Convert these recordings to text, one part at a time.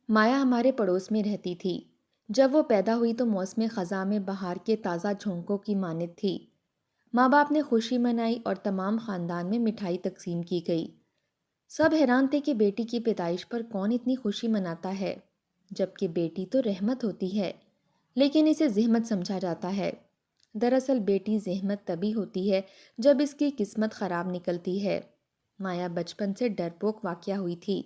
مایا ہمارے پڑوس میں رہتی تھی۔ جب وہ پیدا ہوئی تو موسم خزاں میں بہار کے تازہ جھونکوں کی مانند تھی۔ ماں باپ نے خوشی منائی اور تمام خاندان میں مٹھائی تقسیم کی گئی۔ سب حیران تھے کہ بیٹی کی پیدائش پر کون اتنی خوشی مناتا ہے، جبکہ بیٹی تو رحمت ہوتی ہے، لیکن اسے زحمت سمجھا جاتا ہے۔ دراصل بیٹی زحمت تبھی ہوتی ہے جب اس کی قسمت خراب نکلتی ہے۔ مایا بچپن سے ڈرپوک واقعہ ہوئی تھی۔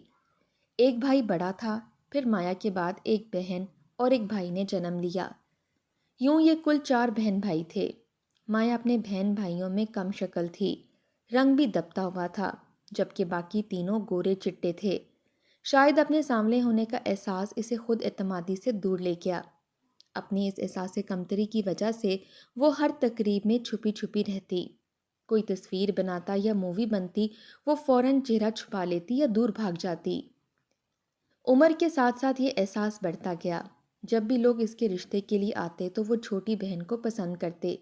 ایک بھائی بڑا تھا، پھر مایا کے بعد ایک بہن اور ایک بھائی نے جنم لیا۔ یوں یہ کل 4 بہن بھائی تھے۔ مایا اپنے بہن بھائیوں میں کم شکل تھی، رنگ بھی دبتا ہوا تھا، جبکہ باقی تینوں گورے چٹے تھے۔ شاید اپنے سانولے ہونے کا احساس اسے خود اعتمادی سے دور لے گیا۔ اپنی اس احساس کمتری کی وجہ سے وہ ہر تقریب میں چھپی چھپی رہتی۔ کوئی تصویر بناتا یا مووی بنتی، وہ فوراً چہرہ چھپا لیتی یا دور بھاگ جاتی۔ عمر کے ساتھ ساتھ یہ احساس بڑھتا گیا۔ جب بھی لوگ اس کے رشتے کے لیے آتے تو وہ چھوٹی بہن کو پسند کرتے،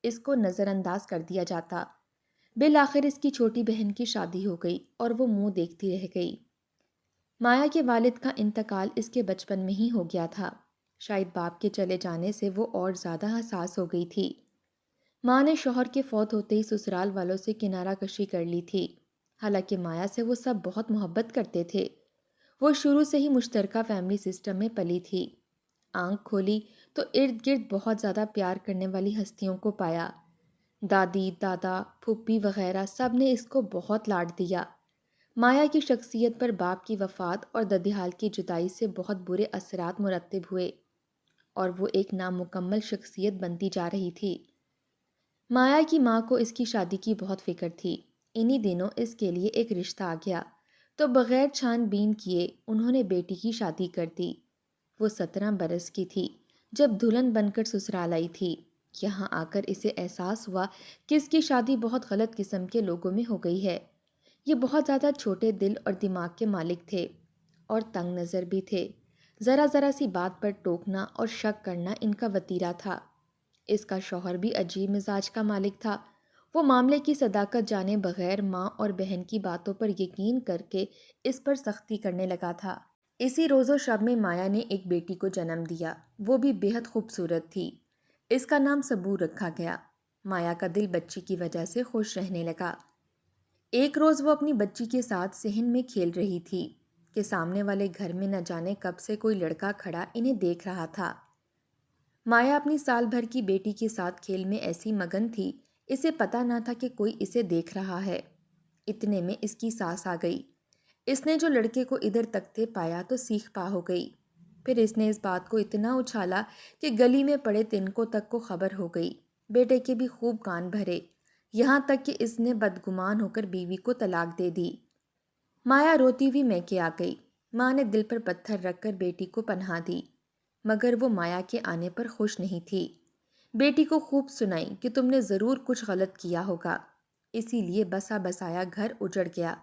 اس کو نظر انداز کر دیا جاتا۔ بالآخر اس کی چھوٹی بہن کی شادی ہو گئی اور وہ منہ دیکھتی رہ گئی۔ مایا کے والد کا انتقال اس کے بچپن میں ہی ہو گیا تھا۔ شاید باپ کے چلے جانے سے وہ اور زیادہ حساس ہو گئی تھی۔ ماں نے شوہر کے فوت ہوتے ہی سسرال والوں سے کنارہ کشی کر لی تھی۔ حالانکہ مایا سے وہ سب بہت محبت کرتے تھے۔ وہ شروع سے ہی مشترکہ فیملی سسٹم میں پلی تھی۔ آنکھ کھولی تو ارد گرد بہت زیادہ پیار کرنے والی ہستیوں کو پایا۔ دادی، دادا، پھوپھی وغیرہ سب نے اس کو بہت لاڈ دیا۔ مایا کی شخصیت پر باپ کی وفات اور ددیال کی جدائی سے بہت برے اثرات مرتب ہوئے اور وہ ایک نامکمل شخصیت بنتی جا رہی تھی۔ مایا کی ماں کو اس کی شادی کی بہت فکر تھی۔ انہی دنوں اس کے لیے ایک رشتہ آ گیا تو بغیر چھان بین کیے انہوں نے بیٹی کی شادی کر دی۔ وہ 17 برس کی تھی جب دلہن بن کر سسرال آئی تھی۔ یہاں آ کر اسے احساس ہوا کہ اس کی شادی بہت غلط قسم کے لوگوں میں ہو گئی ہے۔ یہ بہت زیادہ چھوٹے دل اور دماغ کے مالک تھے اور تنگ نظر بھی تھے۔ ذرا ذرا سی بات پر ٹوکنا اور شک کرنا ان کا وتیرہ تھا۔ اس کا شوہر بھی عجیب مزاج کا مالک تھا۔ وہ معاملے کی صداقت جانے بغیر ماں اور بہن کی باتوں پر یقین کر کے اس پر سختی کرنے لگا تھا۔ اسی روز و شب میں مایا نے ایک بیٹی کو جنم دیا۔ وہ بھی بے حد خوبصورت تھی۔ اس کا نام صبور رکھا گیا۔ مایا کا دل بچی کی وجہ سے خوش رہنے لگا۔ ایک روز وہ اپنی بچی کے ساتھ صحن میں کھیل رہی تھی کہ سامنے والے گھر میں نہ جانے کب سے کوئی لڑکا کھڑا انہیں دیکھ رہا تھا۔ مایا اپنی سال بھر کی بیٹی کے ساتھ کھیل میں ایسی مگن تھی، اسے پتہ نہ تھا کہ کوئی اسے دیکھ رہا ہے۔ اتنے میں اس کی ساس آ گئی۔ اس نے جو لڑکے کو ادھر تکتے پایا تو سیخ پا ہو گئی۔ پھر اس نے اس بات کو اتنا اچھالا کہ گلی میں پڑے تنکوں تک کو خبر ہو گئی۔ بیٹے کے بھی خوب کان بھرے، یہاں تک کہ اس نے بدگمان ہو کر بیوی کو طلاق دے دی۔ مایا روتی ہوئی میکے آ گئی۔ ماں نے دل پر پتھر رکھ کر بیٹی کو پناہ دی، مگر وہ مایا کے آنے پر خوش نہیں تھی۔ بیٹی کو خوب سنائی کہ تم نے ضرور کچھ غلط کیا ہوگا، اسی لیے بسا بسایا گھر اجڑ گیا۔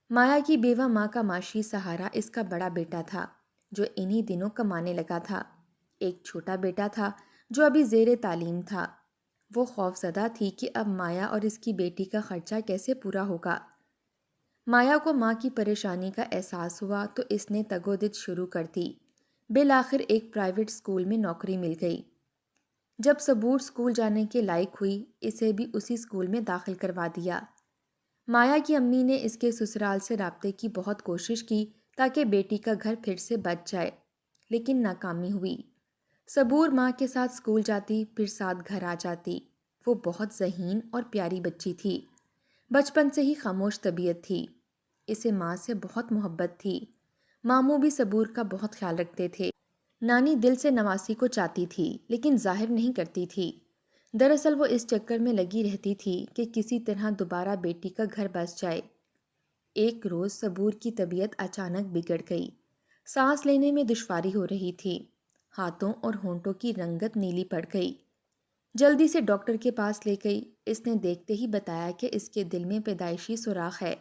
مایا کی بیوہ ماں کا معاشی سہارا اس کا بڑا بیٹا تھا جو انہی دنوں کمانے لگا تھا۔ ایک چھوٹا بیٹا تھا جو ابھی زیر تعلیم تھا۔ وہ خوفزدہ تھی کہ اب مایا اور اس کی بیٹی کا خرچہ کیسے پورا ہوگا۔ مایا کو ماں کی پریشانی کا احساس ہوا تو اس نے تگودت شروع کر دی۔ بالآخر ایک پرائیویٹ اسکول میں نوکری مل گئی۔ جب صبور اسکول جانے کے لائق ہوئی، اسے بھی اسی اسکول میں داخل کروا دیا۔ مایا کی امی نے اس کے سسرال سے رابطے کی بہت کوشش کی تاکہ بیٹی کا گھر پھر سے بچ جائے، لیکن ناکامی ہوئی۔ صبور ماں کے ساتھ اسکول جاتی، پھر ساتھ گھر آ جاتی۔ وہ بہت ذہین اور پیاری بچی تھی، بچپن سے ہی خاموش طبیعت تھی۔ اسے ماں سے بہت محبت تھی۔ ماموں بھی صبور کا بہت خیال رکھتے تھے۔ نانی دل سے نواسی کو چاہتی تھی لیکن ظاہر نہیں کرتی تھی۔ دراصل وہ اس چکر میں لگی رہتی تھی کہ کسی طرح دوبارہ بیٹی کا گھر بس جائے۔ ایک روز صبور کی طبیعت اچانک بگڑ گئی۔ سانس لینے میں دشواری ہو رہی تھی۔ ہاتھوں اور ہونٹوں کی رنگت نیلی پڑ گئی۔ جلدی سے ڈاکٹر کے پاس لے گئی۔ اس نے دیکھتے ہی بتایا کہ اس کے دل میں پیدائشی سوراخ ہے۔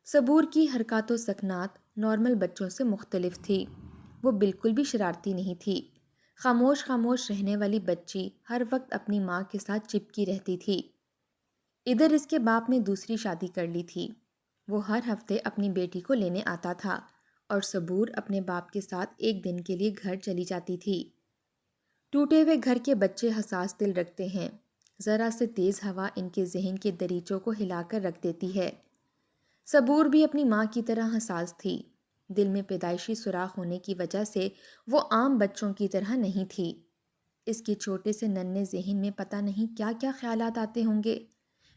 صبور کی حرکات و سکنات نارمل بچوں سے مختلف تھی۔ وہ بالکل بھی شرارتی نہیں تھی۔ خاموش خاموش رہنے والی بچی ہر وقت اپنی ماں کے ساتھ چپکی رہتی تھی۔ ادھر اس کے باپ نے دوسری شادی کر لی تھی۔ وہ ہر ہفتے اپنی بیٹی کو لینے آتا تھا اور صبور اپنے باپ کے ساتھ ایک دن کے لیے گھر چلی جاتی تھی۔ ٹوٹے ہوئے گھر کے بچے حساس دل رکھتے ہیں، ذرا سے تیز ہوا ان کے ذہن کے دریچوں کو ہلا کر رکھ دیتی ہے۔ صبور بھی اپنی ماں کی طرح حساس تھی، دل میں پیدائشی سوراخ ہونے کی وجہ سے وہ عام بچوں کی طرح نہیں تھی۔ اس کے چھوٹے سے ننھے ذہن میں پتہ نہیں کیا کیا خیالات آتے ہوں گے۔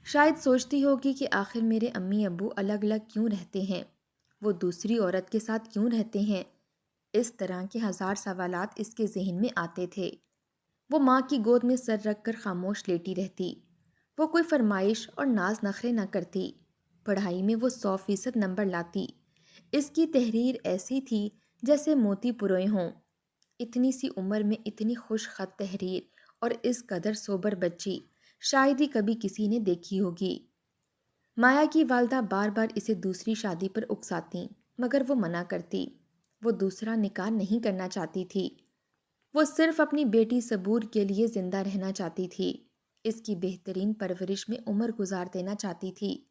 شاید سوچتی ہوگی کہ آخر میرے امی ابو الگ الگ کیوں رہتے ہیں، وہ دوسری عورت کے ساتھ کیوں رہتے ہیں۔ اس طرح کے ہزار سوالات اس کے ذہن میں آتے تھے۔ وہ ماں کی گود میں سر رکھ کر خاموش لیٹی رہتی۔ وہ کوئی فرمائش اور ناز نخرے نہ کرتی۔ پڑھائی میں وہ 100% نمبر لاتی۔ اس کی تحریر ایسی تھی جیسے موتی پروئے ہوں۔ اتنی سی عمر میں اتنی خوش خط تحریر اور اس قدر سوبر بچی شاید ہی کبھی کسی نے دیکھی ہوگی۔ مایا کی والدہ بار بار اسے دوسری شادی پر اکساتیں، مگر وہ منع کرتی۔ وہ دوسرا نکاح نہیں کرنا چاہتی تھی۔ وہ صرف اپنی بیٹی صبور کے لیے زندہ رہنا چاہتی تھی، اس کی بہترین پرورش میں عمر گزار دینا چاہتی تھی۔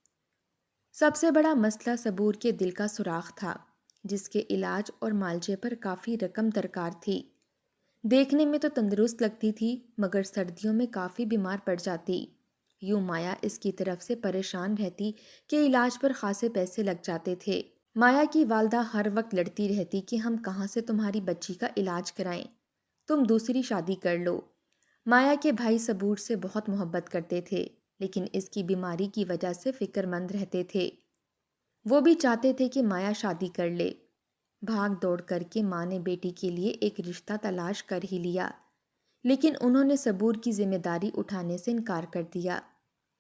سب سے بڑا مسئلہ صبور کے دل کا سوراخ تھا، جس کے علاج اور معالجے پر کافی رقم درکار تھی۔ دیکھنے میں تو تندرست لگتی تھی، مگر سردیوں میں کافی بیمار پڑ جاتی۔ یوں مایا اس کی طرف سے پریشان رہتی کہ علاج پر خاصے پیسے لگ جاتے تھے۔ مایا کی والدہ ہر وقت لڑتی رہتی کہ ہم کہاں سے تمہاری بچی کا علاج کرائیں، تم دوسری شادی کر لو۔ مایا کے بھائی صبور سے بہت محبت کرتے تھے، لیکن اس کی بیماری کی وجہ سے فکر مند رہتے تھے۔ وہ بھی چاہتے تھے کہ مایا شادی کر لے۔ بھاگ دوڑ کر کے ماں نے بیٹی کے لیے ایک رشتہ تلاش کر ہی لیا، لیکن انہوں نے صبور کی ذمہ داری اٹھانے سے انکار کر دیا۔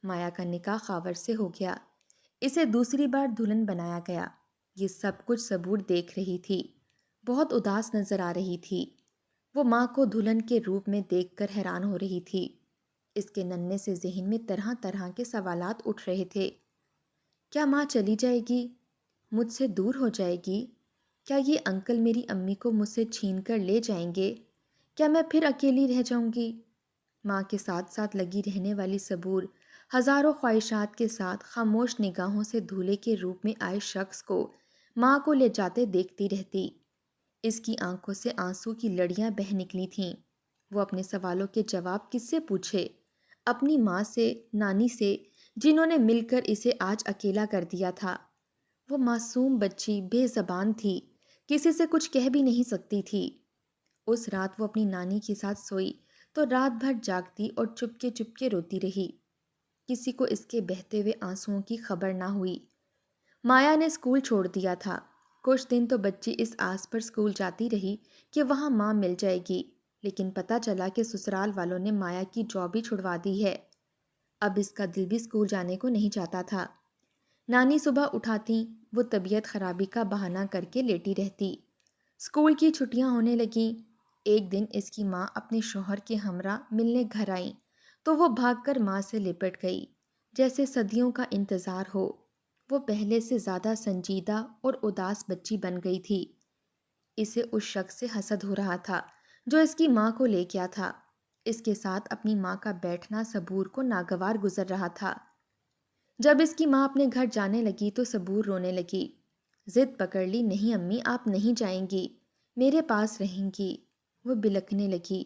مایا کا نکاح خاور سے ہو گیا، اسے دوسری بار دلہن بنایا گیا۔ یہ سب کچھ صبور دیکھ رہی تھی، بہت اداس نظر آ رہی تھی۔ وہ ماں کو دلہن کے روپ میں دیکھ کر حیران ہو رہی تھی۔ اس کے ننھے سے ذہن میں طرح طرح کے سوالات اٹھ رہے تھے۔ کیا ماں چلی جائے گی؟ مجھ سے دور ہو جائے گی؟ کیا یہ انکل میری امی کو مجھ سے چھین کر لے جائیں گے؟ کیا میں پھر اکیلی رہ جاؤں گی؟ ماں کے ساتھ ساتھ لگی رہنے والی صبور ہزاروں خواہشات کے ساتھ خاموش نگاہوں سے دھولے کے روپ میں آئے شخص کو ماں کو لے جاتے دیکھتی رہتی۔ اس کی آنکھوں سے آنسو کی لڑیاں بہہ نکلی تھیں۔ وہ اپنے سوالوں کے جواب کس سے پوچھے؟ اپنی ماں سے، نانی سے، جنہوں نے مل کر اسے آج اکیلا کر دیا تھا۔ وہ معصوم بچی بے زبان تھی، کسی سے کچھ کہہ بھی نہیں سکتی تھی۔ اس رات وہ اپنی نانی کے ساتھ سوئی تو رات بھر جاگتی اور چپکے روتی رہی۔ کسی کو اس کے بہتے ہوئے آنسوؤں کی خبر نہ ہوئی۔ مایا نے اسکول چھوڑ دیا تھا۔ کچھ دن تو بچی اس آس پر اسکول جاتی رہی کہ وہاں ماں مل جائے گی، لیکن پتہ چلا کہ سسرال والوں نے مایا کی جاب ہی چھڑوا دی ہے۔ اب اس کا دل بھی اسکول جانے کو نہیں چاہتا تھا۔ نانی صبح اٹھاتی، وہ طبیعت خرابی کا بہانہ کر کے لیٹی رہتی۔ اسکول کی چھٹیاں ہونے لگیں۔ ایک دن اس کی ماں اپنے شوہر کے ہمراہ ملنے گھر آئیں تو وہ بھاگ کر ماں سے لپٹ گئی، جیسے صدیوں کا انتظار ہو۔ وہ پہلے سے زیادہ سنجیدہ اور اداس بچی بن گئی تھی۔ اسے اس شخص سے حسد ہو رہا تھا جو اس کی ماں کو لے گیا تھا۔ اس کے ساتھ اپنی ماں کا بیٹھنا صبور کو ناگوار گزر رہا تھا۔ جب اس کی ماں اپنے گھر جانے لگی تو صبور رونے لگی۔ ضد پکڑ لی، نہیں امی آپ نہیں جائیں گی، میرے پاس رہیں گی۔ وہ بلکنے لگی،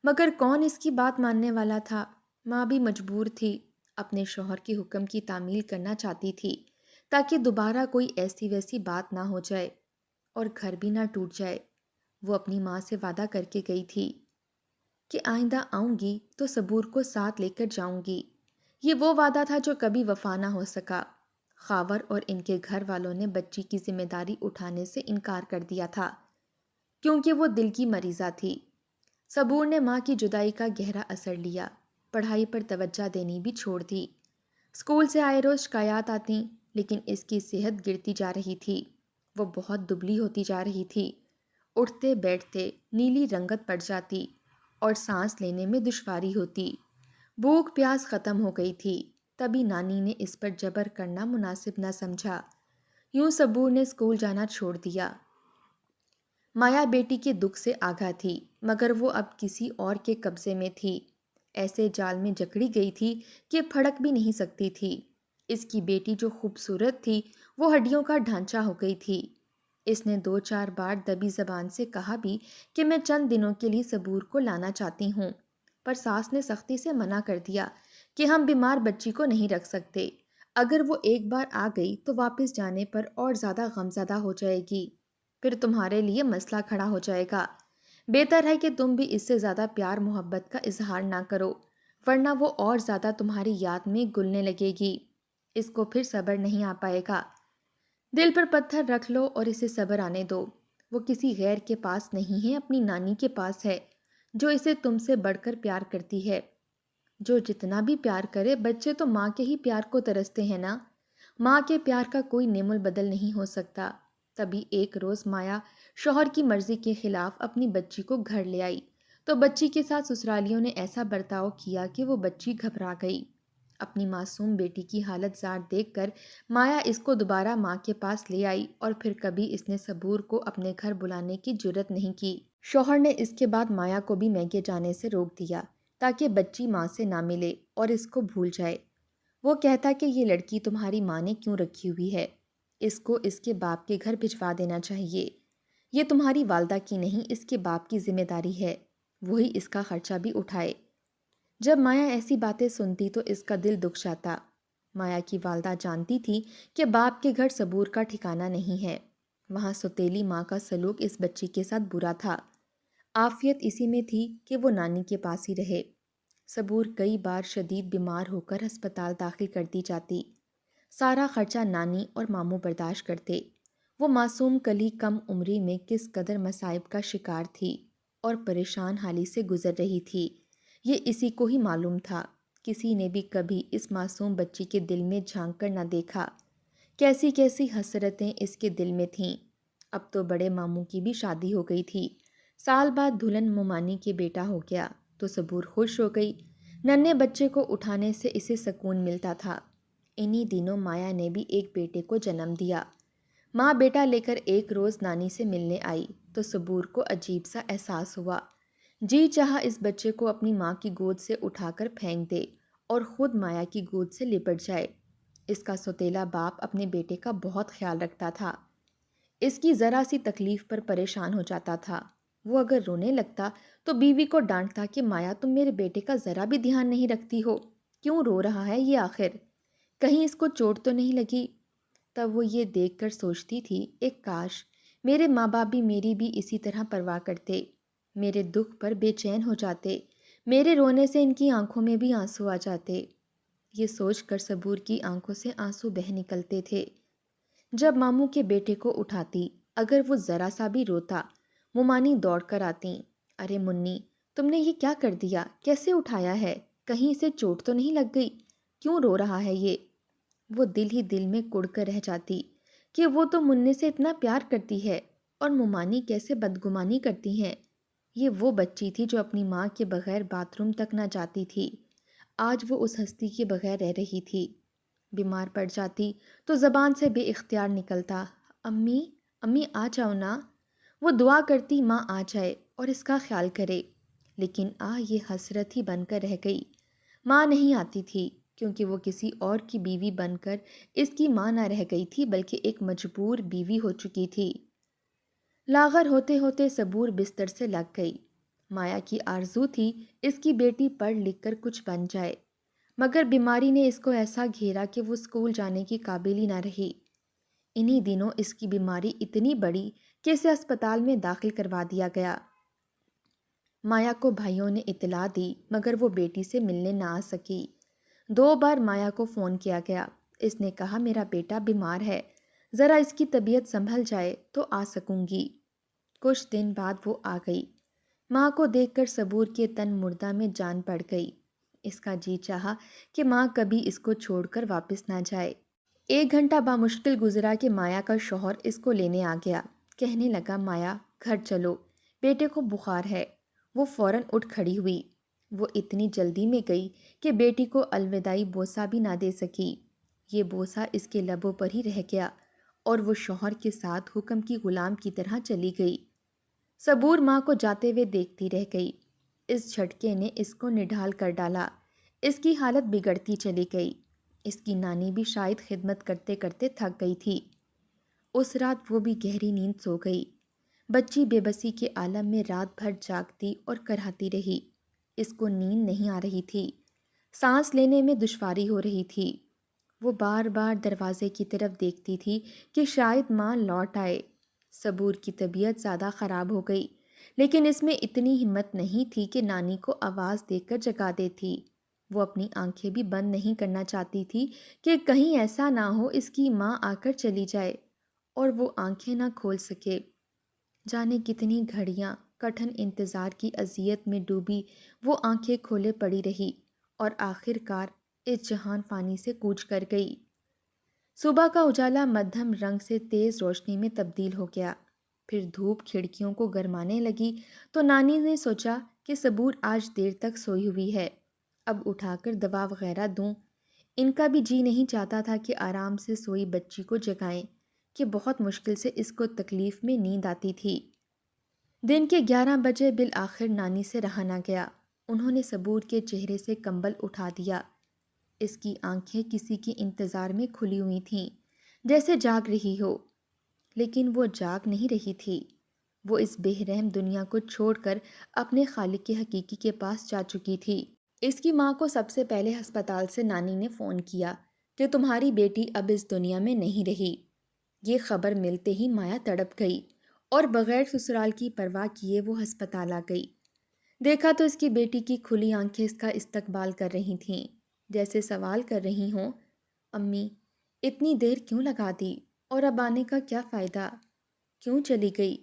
مگر کون اس کی بات ماننے والا تھا؟ ماں بھی مجبور تھی، اپنے شوہر کے حکم کی تعمیل کرنا چاہتی تھی تاکہ دوبارہ کوئی ایسی ویسی بات نہ ہو جائے اور گھر بھی نہ ٹوٹ جائے۔ وہ اپنی ماں سے وعدہ کر کے گئی تھی کہ آئندہ آؤں گی تو صبور کو ساتھ لے کر جاؤں گی۔ یہ وہ وعدہ تھا جو کبھی وفا نہ ہو سکا۔ خاور اور ان کے گھر والوں نے بچی کی ذمہ داری اٹھانے سے انکار کر دیا تھا، کیونکہ وہ دل کی مریضہ تھی۔ صبور نے ماں کی جدائی کا گہرا اثر لیا، پڑھائی پر توجہ دینی بھی چھوڑ دی۔ اسکول سے آئے روز شکایات آتیں، لیکن اس کی صحت گرتی جا رہی تھی۔ وہ بہت دبلی ہوتی جا رہی تھی، اٹھتے بیٹھتے نیلی رنگت پڑ جاتی اور سانس لینے میں دشواری ہوتی۔ بھوک پیاس ختم ہو گئی تھی، تبھی نانی نے اس پر جبر کرنا مناسب نہ سمجھا۔ یوں صبور نے اسکول جانا چھوڑ دیا۔ مایا بیٹی کے دکھ سے آگاہ تھی، مگر وہ اب کسی اور کے قبضے میں تھی۔ ایسے جال میں جکڑی گئی تھی کہ پھڑک بھی نہیں سکتی تھی۔ اس کی بیٹی جو خوبصورت تھی وہ ہڈیوں کا ڈھانچہ ہو گئی تھی۔ اس نے 2-4 بار دبی زبان سے کہا بھی کہ میں چند دنوں کے لیے صبور کو لانا چاہتی ہوں، پر ساس نے سختی سے منع کر دیا کہ ہم بیمار بچی کو نہیں رکھ سکتے۔ اگر وہ ایک بار آ گئی تو واپس جانے پر اور زیادہ غمزدہ ہو جائے گی، پھر تمہارے لیے مسئلہ کھڑا ہو جائے گا۔ بہتر ہے کہ تم بھی اس سے زیادہ پیار محبت کا اظہار نہ کرو، ورنہ وہ اور زیادہ تمہاری یاد میں گلنے لگے گی۔ اس کو پھر صبر نہیں آ پائے گا۔ دل پر پتھر رکھ لو اور اسے صبر آنے دو۔ وہ کسی غیر کے پاس نہیں ہے، اپنی نانی کے پاس ہے، جو اسے تم سے بڑھ کر پیار کرتی ہے۔ جو جتنا بھی پیار کرے، بچے تو ماں کے ہی پیار کو ترستے ہیں نا۔ ماں کے پیار کا کوئی نعم البدل نہیں ہو سکتا۔ تبھی ایک روز مایا شوہر کی مرضی کے خلاف اپنی بچی کو گھر لے آئی تو بچی کے ساتھ سسرالیوں نے ایسا برتاؤ کیا کہ وہ بچی گھبرا گئی۔ اپنی معصوم بیٹی کی حالت زار دیکھ کر مایا اس کو دوبارہ ماں کے پاس لے آئی، اور پھر کبھی اس نے صبور کو اپنے گھر بلانے کی جرت نہیں کی۔ شوہر نے اس کے بعد مایا کو بھی میکے جانے سے روک دیا تاکہ بچی ماں سے نہ ملے اور اس کو بھول جائے۔ وہ کہتا کہ یہ لڑکی تمہاری ماں نے کیوں رکھی ہوئی ہے، اس کو اس کے باپ کے گھر بھجوا دینا چاہیے۔ یہ تمہاری والدہ کی نہیں، اس کے باپ کی ذمہ داری ہے، وہی اس کا خرچہ بھی اٹھائے۔ جب مایا ایسی باتیں سنتی تو اس کا دل دکھ جاتا۔ مایا کی والدہ جانتی تھی کہ باپ کے گھر صبور کا ٹھکانہ نہیں ہے، وہاں سوتیلی ماں کا سلوک اس بچی کے ساتھ برا تھا۔ عافیت اسی میں تھی کہ وہ نانی کے پاس ہی رہے۔ صبور کئی بار شدید بیمار ہو کر ہسپتال داخل کر دی جاتی، سارا خرچہ نانی اور ماموں برداشت کرتے۔ وہ معصوم کلی کم عمری میں کس قدر مصائب کا شکار تھی اور پریشان حالی سے گزر رہی تھی، یہ اسی کو ہی معلوم تھا۔ کسی نے بھی کبھی اس معصوم بچی کے دل میں جھانک کر نہ دیکھا، کیسی کیسی حسرتیں اس کے دل میں تھیں۔ اب تو بڑے ماموں کی بھی شادی ہو گئی تھی، سال بعد دلہن ممانی کے بیٹا ہو گیا تو صبور خوش ہو گئی۔ ننھے بچے کو اٹھانے سے اسے سکون ملتا تھا۔ انہی دنوں مایا نے بھی ایک بیٹے کو جنم دیا۔ ماں بیٹا لے کر ایک روز نانی سے ملنے آئی تو صبور کو عجیب سا احساس ہوا۔ جی چاہا اس بچے کو اپنی ماں کی گود سے اٹھا کر پھینک دے اور خود مایا کی گود سے لپٹ جائے۔ اس کا سوتیلا باپ اپنے بیٹے کا بہت خیال رکھتا تھا، اس کی ذرا سی تکلیف پر پریشان ہو جاتا تھا۔ وہ اگر رونے لگتا تو بیوی کو ڈانٹتا کہ مایا تم میرے بیٹے کا ذرا بھی دھیان نہیں رکھتی ہو، کیوں رو رہا ہے یہ آخر، کہیں اس کو چوٹ تو نہیں لگی؟ تب وہ یہ دیکھ کر سوچتی تھی، ایک کاش میرے ماں باپ بھی میری بھی اسی طرح پرواہ کرتے، میرے دکھ پر بے چین ہو جاتے، میرے رونے سے ان کی آنکھوں میں بھی آنسو آ جاتے۔ یہ سوچ کر صبور کی آنکھوں سے آنسو بہہ نکلتے تھے۔ جب ماموں کے بیٹے کو اٹھاتی، اگر وہ ذرا سا بھی روتا، ممانی دوڑ کر آتی، ارے منی تم نے یہ کیا کر دیا، کیسے اٹھایا ہے، کہیں اسے چوٹ تو نہیں لگ گئی، کیوں رو رہا ہے یہ؟ وہ دل ہی دل میں کڑ کر رہ جاتی کہ وہ تو منی سے اتنا پیار کرتی ہے اور ممانی کیسے بدگمانی کرتی ہیں۔ یہ وہ بچی تھی جو اپنی ماں کے بغیر باتھ روم تک نہ جاتی تھی، آج وہ اس ہستی کے بغیر رہ رہی تھی۔ بیمار پڑ جاتی تو زبان سے بے اختیار نکلتا، امی امی آ جاؤ نا۔ وہ دعا کرتی ماں آ جائے اور اس کا خیال کرے، لیکن یہ حسرت ہی بن کر رہ گئی۔ ماں نہیں آتی تھی کیونکہ وہ کسی اور کی بیوی بن کر اس کی ماں نہ رہ گئی تھی بلکہ ایک مجبور بیوی ہو چکی تھی۔ لاغر ہوتے ہوتے صبور بستر سے لگ گئی۔ مایا کی آرزو تھی اس کی بیٹی پڑھ لکھ کر کچھ بن جائے، مگر بیماری نے اس کو ایسا گھیرا کہ وہ اسکول جانے کی قابل ہی نہ رہی۔ انہی دنوں اس کی بیماری اتنی بڑی کہ اسے اسپتال میں داخل کروا دیا گیا۔ مایا کو بھائیوں نے اطلاع دی مگر وہ بیٹی سے ملنے نہ آ سکی۔ 2 بار مایا کو فون کیا گیا، اس نے کہا میرا بیٹا بیمار ہے، ذرا اس کی طبیعت سنبھل جائے تو آ سکوں گی۔ کچھ دن بعد وہ آ گئی۔ ماں کو دیکھ کر صبور کے تن مردہ میں جان پڑ گئی۔ اس کا جی چاہا کہ ماں کبھی اس کو چھوڑ کر واپس نہ جائے۔ 1 گھنٹہ بامشکل گزرا کہ مایا کا شوہر اس کو لینے آ گیا، کہنے لگا مایا گھر چلو، بیٹے کو بخار ہے۔ وہ فوراً اٹھ کھڑی ہوئی۔ وہ اتنی جلدی میں گئی کہ بیٹی کو الوداعی بوسہ بھی نہ دے سکی، یہ بوسہ اس کے لبوں پر ہی رہ گیا اور وہ شوہر کے ساتھ حکم کی غلام کی طرح چلی گئی۔ صبور ماں کو جاتے ہوئے دیکھتی رہ گئی۔ اس جھٹکے نے اس کو نڈھال کر ڈالا، اس کی حالت بگڑتی چلی گئی۔ اس کی نانی بھی شاید خدمت کرتے کرتے تھک گئی تھی۔ اس رات وہ بھی گہری نیند سو گئی۔ بچی بے بسی کے عالم میں رات بھر جاگتی اور کراہتی رہی۔ اس کو نیند نہیں آ رہی تھی، سانس لینے میں دشواری ہو رہی تھی۔ وہ بار بار دروازے کی طرف دیکھتی تھی کہ شاید ماں لوٹ آئے۔ صبور کی طبیعت زیادہ خراب ہو گئی، لیکن اس میں اتنی ہمت نہیں تھی کہ نانی کو آواز دے کر جگا دیتی۔ وہ اپنی آنکھیں بھی بند نہیں کرنا چاہتی تھی کہ کہیں ایسا نہ ہو اس کی ماں آ کر چلی جائے اور وہ آنکھیں نہ کھول سکے۔ جانے کتنی گھڑیاں کٹھن انتظار کی اذیت میں ڈوبی وہ آنکھیں کھولے پڑی رہی اور آخر کار اس جہان فانی سے کوچ کر گئی۔ صبح کا اجالا مدھم رنگ سے تیز روشنی میں تبدیل ہو گیا۔ پھر دھوپ کھڑکیوں کو گرمانے لگی تو نانی نے سوچا کہ صبور آج دیر تک سوئی ہوئی ہے، اب اٹھا کر دوا وغیرہ دوں۔ ان کا بھی جی نہیں چاہتا تھا کہ آرام سے سوئی بچی کو جگائیں، کہ بہت مشکل سے اس کو تکلیف میں نیند آتی تھی۔ دن کے 11 بجے بالآخر نانی سے رہا نہ گیا۔ انہوں نے صبور کے چہرے سے کمبل اٹھا دیا۔ اس کی آنکھیں کسی کے انتظار میں کھلی ہوئی تھیں، جیسے جاگ رہی ہو، لیکن وہ جاگ نہیں رہی تھی۔ وہ اس بے رحم دنیا کو چھوڑ کر اپنے خالق کے حقیقی کے پاس جا چکی تھی۔ اس کی ماں کو سب سے پہلے ہسپتال سے نانی نے فون کیا کہ تمہاری بیٹی اب اس دنیا میں نہیں رہی۔ یہ خبر ملتے ہی مایا تڑپ گئی اور بغیر سسرال کی پرواہ کیے وہ ہسپتال آ گئی۔ دیکھا تو اس کی بیٹی کی کھلی آنکھیں اس کا استقبال کر رہی تھیں، جیسے سوال کر رہی ہوں، امی اتنی دیر کیوں لگا دی اور اب آنے کا کیا فائدہ؟ کیوں چلی گئی؟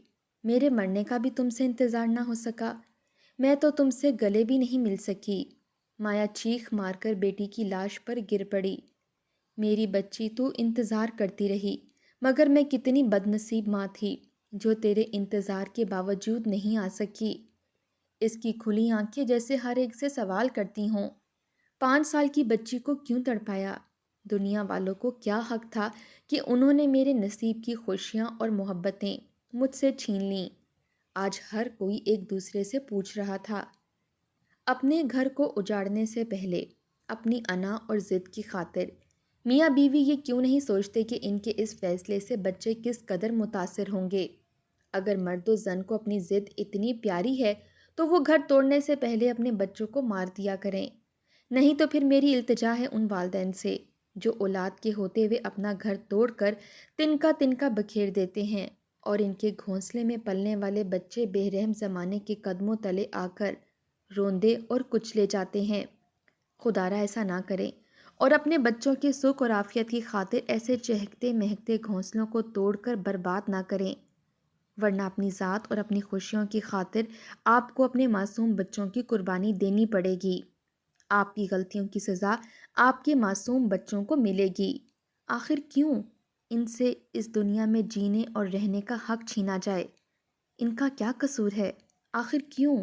میرے مرنے کا بھی تم سے انتظار نہ ہو سکا؟ میں تو تم سے گلے بھی نہیں مل سکی۔ مایا چیخ مار کر بیٹی کی لاش پر گر پڑی۔ میری بچی تو انتظار کرتی رہی، مگر میں کتنی بدنصیب ماں تھی جو تیرے انتظار کے باوجود نہیں آ سکی۔ اس کی کھلی آنکھیں جیسے ہر ایک سے سوال کرتی ہوں، 5 سال کی بچی کو کیوں تڑپایا؟ دنیا والوں کو کیا حق تھا کہ انہوں نے میرے نصیب کی خوشیاں اور محبتیں مجھ سے چھین لیں؟ آج ہر کوئی ایک دوسرے سے پوچھ رہا تھا۔ اپنے گھر کو اجاڑنے سے پہلے اپنی انا اور ضد کی خاطر میاں بیوی یہ کیوں نہیں سوچتے کہ ان کے اس فیصلے سے بچے کس قدر متاثر ہوں گے؟ اگر مرد و زن کو اپنی ضد اتنی پیاری ہے تو وہ گھر توڑنے سے پہلے اپنے بچوں کو مار دیا کریں۔ نہیں تو پھر میری التجا ہے ان والدین سے جو اولاد کے ہوتے ہوئے اپنا گھر توڑ کر تنکا تنکا بکھیر دیتے ہیں اور ان کے گھونسلے میں پلنے والے بچے بے رحم زمانے کے قدموں تلے آ کر روندے اور کچلے جاتے ہیں۔ خدارا ایسا نہ کریں اور اپنے بچوں کے سکھ اور عافیت کی خاطر ایسے چہکتے مہکتے گھونسلوں کو توڑ کر برباد نہ کریں، ورنہ اپنی ذات اور اپنی خوشیوں کی خاطر آپ کو اپنے معصوم بچوں کی قربانی دینی پڑے گی۔ آپ کی غلطیوں کی سزا آپ کے معصوم بچوں کو ملے گی۔ آخر کیوں ان سے اس دنیا میں جینے اور رہنے کا حق چھینا جائے؟ ان کا کیا قصور ہے؟ آخر کیوں؟